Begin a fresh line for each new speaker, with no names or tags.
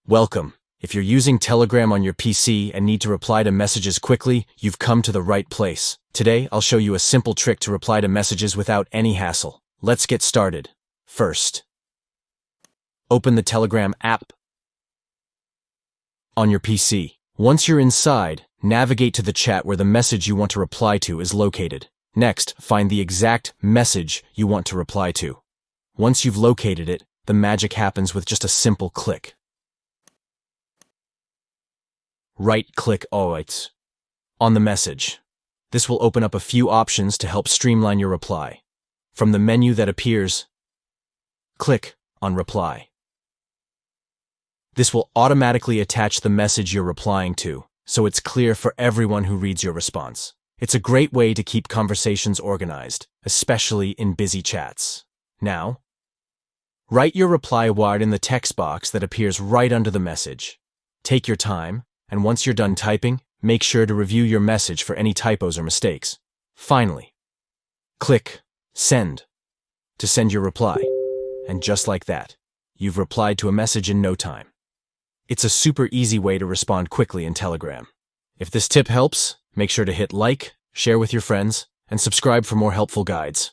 Welcome. If you're using Telegram on your PC and need to reply to messages quickly, you've come to the right place. Today, I'll show you a simple trick to reply to messages without any hassle. Let's get started. First, open the Telegram app on your PC. Once you're inside, navigate to the chat where the message you want to reply to is located. Next, find the exact message you want to reply to. Once you've located it, the magic happens with just a simple click. Right-click always on the message. This will open up a few options to help streamline your reply. From the menu that appears, click on Reply. This will automatically attach the message you're replying to, so it's clear for everyone who reads your response. It's a great way to keep conversations organized, especially in busy chats. Now, write your reply word in the text box that appears right under the message. Take your time, and once you're done typing, make sure to review your message for any typos or mistakes. Finally, click Send to send your reply. And just like that, you've replied to a message in no time. It's a super easy way to respond quickly in Telegram. If this tip helps, make sure to hit like, share with your friends, and subscribe for more helpful guides.